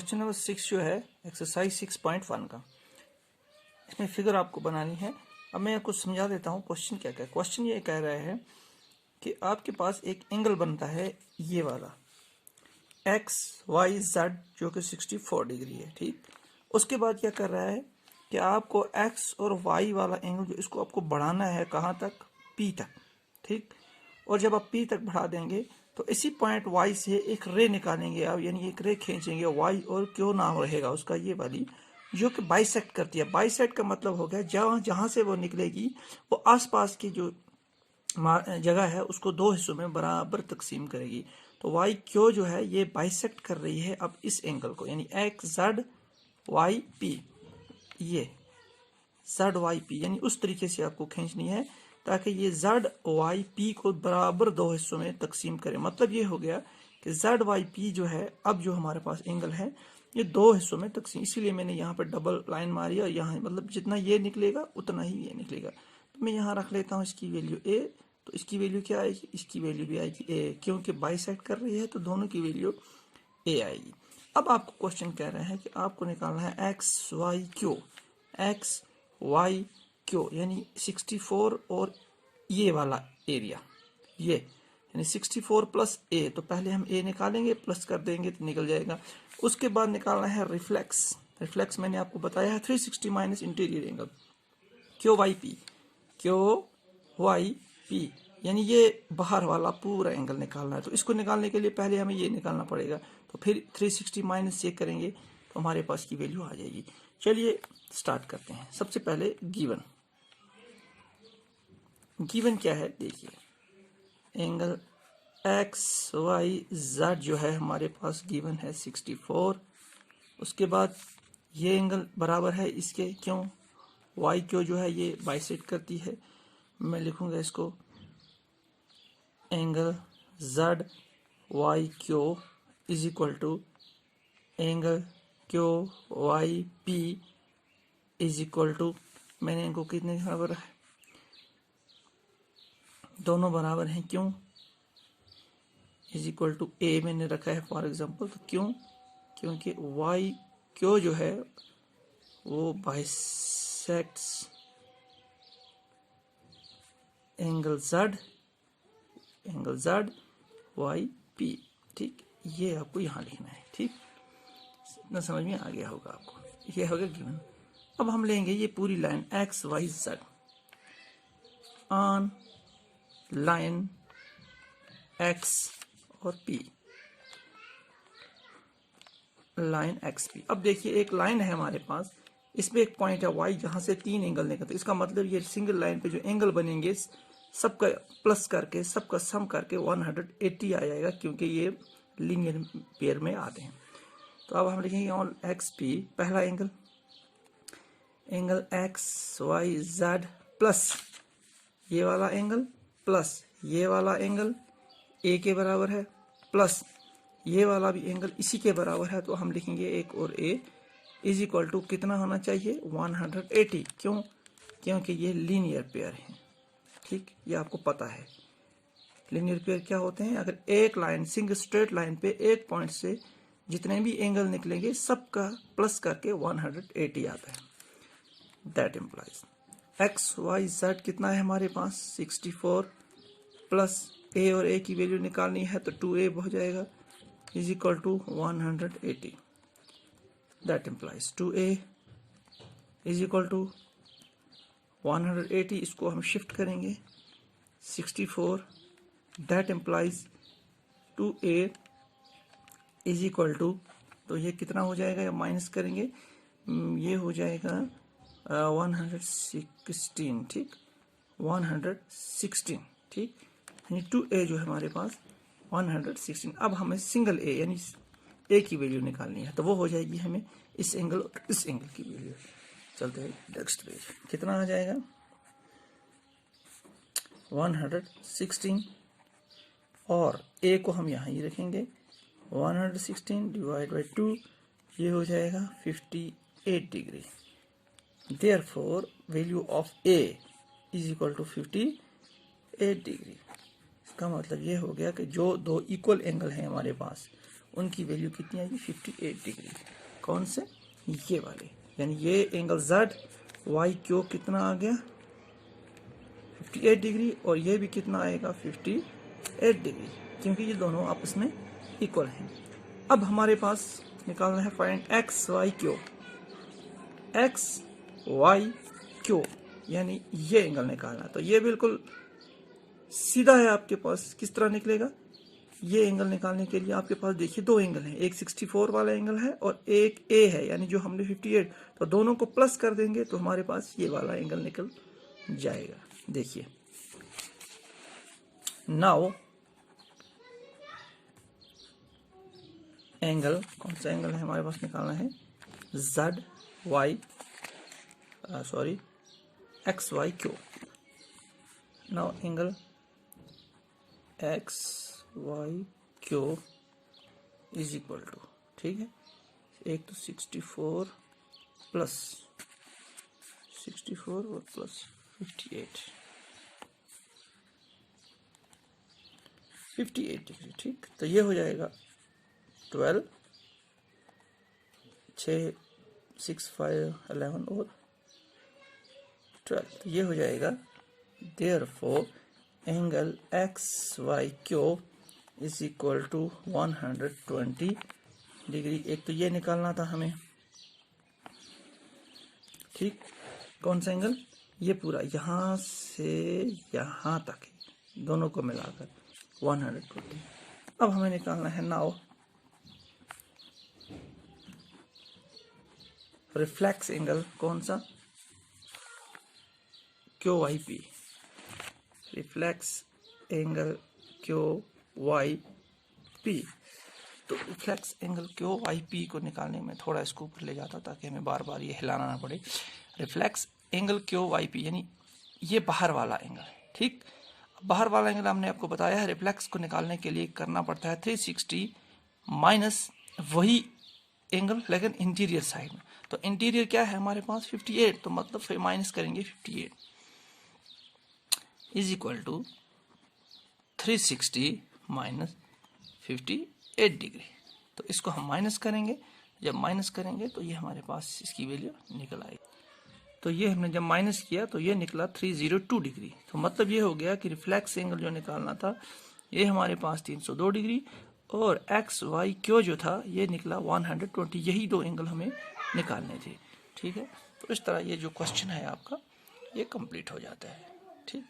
Question number 6 जो है exercise 6.1 का, इसमें फिगर आपको बनानी है। अब मैं कुछ समझा देता हूँ क्वेश्चन क्या क्या है। क्वेश्चन ये कह रहा है कि आपके पास एक एंगल बनता है ये वाला एक्स वाई जेड जो कि 64 डिग्री है, ठीक। उसके बाद क्या कर रहा है कि आपको एक्स और वाई वाला एंगल जो इसको आपको बढ़ाना है कहाँ तक, पी तक, ठीक। और जब आप पी तक बढ़ा देंगे तो इसी पॉइंट वाई से एक रे निकालेंगे आप, यानी एक रे खींचेंगे वाई और क्यों नाम रहेगा उसका, ये वाली जो कि बाइसेक्ट करती है। बाइसेक्ट का मतलब हो गया जहाँ जहाँ से वो निकलेगी वो आसपास की जो जगह है उसको दो हिस्सों में बराबर तकसीम करेगी। तो वाई क्यू जो है ये बाइसेक्ट कर रही है अब इस एंगल को, यानी एक्स जेड वाई पी, ये जेड वाई पी, यानी उस तरीके से आपको खींचनी है ताकि ये जेड वाई पी को बराबर दो हिस्सों में तकसीम करे। मतलब ये हो गया कि जेड वाई पी जो है अब जो हमारे पास एंगल है ये दो हिस्सों में तकसीम, इसीलिए मैंने यहाँ पर डबल लाइन मारी और यहाँ मतलब जितना ये निकलेगा उतना ही ये निकलेगा। तो मैं यहाँ रख लेता हूँ इसकी वैल्यू ए, तो इसकी वैल्यू क्या आएगी, इसकी वैल्यू भी आएगी ए, क्योंकि बाइसेक्ट कर रही है तो दोनों की वैल्यू ए आएगी। अब आपको क्वेश्चन कह रहा है कि आपको निकालना है X Y Q, X Y Q यानी 64 और ये वाला एरिया, ये यानी 64 प्लस ए, तो पहले हम ए निकालेंगे, प्लस कर देंगे तो निकल जाएगा। उसके बाद निकालना है रिफ्लेक्स, रिफ्लेक्स मैंने आपको बताया है 360 minus interior angle, Q Y P, Q Y P यानी ये बाहर वाला पूरा एंगल निकालना है। तो इसको निकालने के लिए पहले हमें ये निकालना पड़ेगा, तो फिर 360 माइनस चेक करेंगे तो हमारे पास की वैल्यू आ जाएगी। चलिए स्टार्ट करते हैं। सबसे पहले गिवन क्या है देखिए, एंगल एक्स वाई जेड जो है हमारे पास गिवन है 64। उसके बाद ये एंगल बराबर है इसके, क्यों, वाई क्यू जो है ये बाइसेक्ट करती है। मैं लिखूंगा इसको angle Z Y Q is equal to angle Q Y P is equal to, मैंने इनको कितने बराबर है, दोनों बराबर हैं, क्यों, इज इक्वल टू ए मैंने रखा है फॉर एग्जांपल, तो क्यों, क्योंकि वाई क्यू जो है वो bisects angle Z Y P, ठीक। ये आपको यहाँ लिखना है, ठीक। इतना समझ में आ गया होगा आपको, ये होगा गिवन। अब हम लेंगे ये पूरी line X Y Z on line X और पी, लाइन एक्स पी। अब देखिए एक लाइन है हमारे पास, इसमें एक पॉइंट है वाई जहां से तीन एंगल निकलते, इसका मतलब ये सिंगल लाइन पे जो एंगल बनेंगे सबका प्लस करके सबका सम करके 180 आ जाएगा, क्योंकि ये लीनियर पेयर में आते हैं। तो अब हम लिखेंगे ऑन एक्स पी, पहला angle X Y Z plus ये वाला एंगल प्लस ये वाला एंगल ए के बराबर है, प्लस ये वाला भी एंगल इसी के बराबर है, तो हम लिखेंगे एक और ए इज इक्वल टू कितना होना चाहिए 180, क्यों, क्योंकि ये लीनियर पेयर है, ठीक। ये आपको पता है लीनियर पेयर क्या होते हैं, अगर एक लाइन सिंगल स्ट्रेट लाइन पे एक पॉइंट से जितने भी एंगल निकलेंगे सबका प्लस करके 180 आता है। That implies X Y Z कितना है हमारे पास 64 प्लस ए, और ए की वैल्यू निकालनी है तो 2a हो जाएगा is equal to 180। That implies 2a is equal to 180, इसको हम शिफ्ट करेंगे 64, that implies 2a is equal to, तो ये कितना हो जाएगा, माइनस करेंगे, ये हो जाएगा 116, ठीक, 116, ठीक, यानी 2a जो है हमारे पास 116। अब हमें सिंगल a यानी a की वैल्यू निकालनी है, तो वो हो जाएगी हमें इस एंगल और इस एंगल की वैल्यू। चलते हैं नेक्स्ट पेज, कितना आ जाएगा 116, और a को हम यहाँ ही रखेंगे 116 डिवाइड बाई 2, ये हो जाएगा 58 degree. Therefore value of a is equal to 58 degree. इसका मतलब ये हो गया कि जो दो इक्वल एंगल हैं हमारे पास उनकी वैल्यू कितनी आएगी 58 डिग्री। कौन से? ये वाले, यानी ये एंगल जेड वाई क्यू कितना आ गया 58 डिग्री, और ये भी कितना आएगा 58 डिग्री, क्योंकि ये दोनों आपस में इक्वल हैं। अब हमारे पास निकालना है find X Y Q, X Y Q यानी ये एंगल निकालना। तो ये बिल्कुल सीधा है आपके पास। किस तरह निकलेगा? ये एंगल निकालने के लिए आपके पास देखिए दो एंगल हैं, एक 64 वाला एंगल है और एक ए है, यानी जो हमने 58, तो दोनों को प्लस कर देंगे तो हमारे पास ये वाला एंगल निकल जाएगा। देखिए नाउ एंगल, कौन सा एंगल है हमारे पास निकालना है? Z Y sorry X Y Q. Now angle X Y Q is equal to, ठीक है, एक तो 64 प्लस 64 और प्लस 58 डिग्री, ठीक। तो ये हो जाएगा 12 6 6 5 11 और 12, तो ये हो जाएगा therefore angle X Y Q is equal to 120 degree. एक तो ये निकालना था हमें, ठीक। कौन सा एंगल? ये पूरा यहां से यहां तक दोनों को मिलाकर 120। अब हमें निकालना है नाउ रिफ्लेक्स एंगल, कौन सा? Q Y P, reflex angle Q Y P. तो reflex angle Q Y P को निकालने में थोड़ा इसको ऊपर ले जाता ताकि हमें बार बार ये हिलाना ना पड़े। Reflex angle Q Y P यानी ये बाहर वाला एंगल, ठीक। बाहर वाला एंगल हमने आपको बताया है, रिफ्लेक्स को निकालने के लिए करना पड़ता है 360 माइनस वही एंगल लेकिन इंटीरियर साइड में। तो इंटीरियर क्या है हमारे पास 58, तो मतलब फिर माइनस करेंगे 58 is equal to 360 minus 58 degree. तो इसको हम माइनस करेंगे, जब माइनस करेंगे तो ये हमारे पास इसकी वैल्यू निकल आएगी। तो ये हमने जब माइनस किया तो ये निकला 302 डिग्री। तो मतलब ये हो गया कि रिफ्लेक्स एंगल जो निकालना था ये हमारे पास 302 डिग्री और एक्स वाई क्यू जो था ये निकला 120। यही दो एंगल हमें निकालने थे, ठीक है। तो इस तरह ये जो क्वेश्चन है आपका ये कंप्लीट हो जाता है, ठीक।